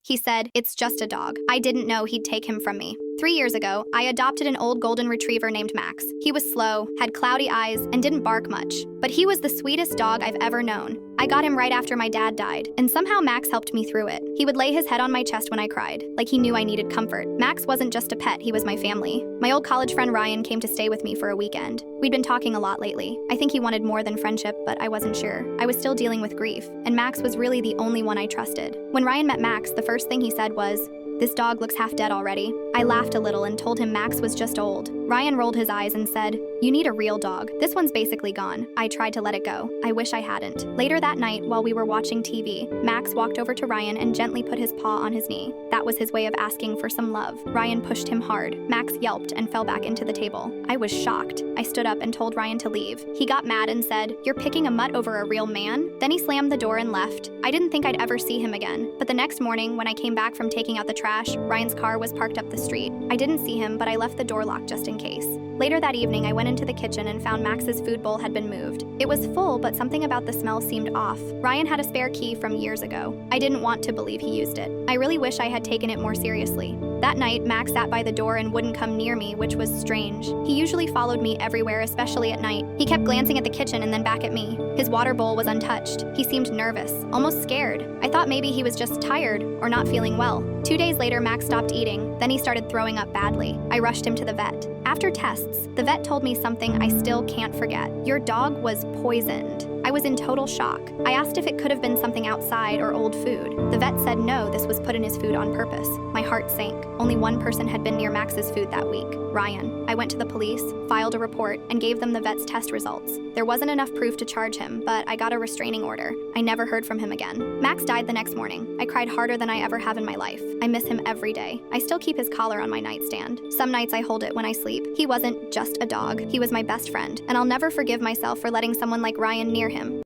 He said, "It's just a dog." I didn't know he'd take him from me. 3 years ago, I adopted an old golden retriever named Max. He was slow, had cloudy eyes, and didn't bark much. But he was the sweetest dog I've ever known. I got him right after my dad died, and somehow Max helped me through it. He would lay his head on my chest when I cried, like he knew I needed comfort. Max wasn't just a pet, he was my family. My old college friend Ryan came to stay with me for a weekend. We'd been talking a lot lately. I think he wanted more than friendship, but I wasn't sure. I was still dealing with grief, and Max was really the only one I trusted. When Ryan met Max, the first thing he said was, "This dog looks half dead already." I laughed a little and told him Max was just old. Ryan rolled his eyes and said, "You need a real dog. This one's basically gone." I tried to let it go. I wish I hadn't. Later that night, while we were watching TV, Max walked over to Ryan and gently put his paw on his knee. That was his way of asking for some love. Ryan pushed him hard. Max yelped and fell back into the table. I was shocked. I stood up and told Ryan to leave. He got mad and said, "You're picking a mutt over a real man?" Then he slammed the door and left. I didn't think I'd ever see him again. But the next morning, when I came back from taking out the trash, Ryan's car was parked up the street. I didn't see him, but I left the door locked just in case. Later that evening, I went into the kitchen and found Max's food bowl had been moved. It was full, but something about the smell seemed off. Ryan had a spare key from years ago. I didn't want to believe he used it. I really wish I had taken it more seriously. That night, Max sat by the door and wouldn't come near me, which was strange. He usually followed me everywhere, especially at night. He kept glancing at the kitchen and then back at me. His water bowl was untouched. He seemed nervous, almost scared. I thought maybe he was just tired or not feeling well. 2 days later, Max stopped eating. Then he started throwing up badly. I rushed him to the vet. After tests, the vet told me something I still can't forget. "Your dog was poisoned." I was in total shock. I asked if it could have been something outside or old food. The vet said no, this was put in his food on purpose. My heart sank. Only one person had been near Max's food that week, Ryan. I went to the police, filed a report, and gave them the vet's test results. There wasn't enough proof to charge him, but I got a restraining order. I never heard from him again. Max died the next morning. I cried harder than I ever have in my life. I miss him every day. I still keep his collar on my nightstand. Some nights I hold it when I sleep. He wasn't just a dog. He was my best friend, and I'll never forgive myself for letting someone like Ryan near him.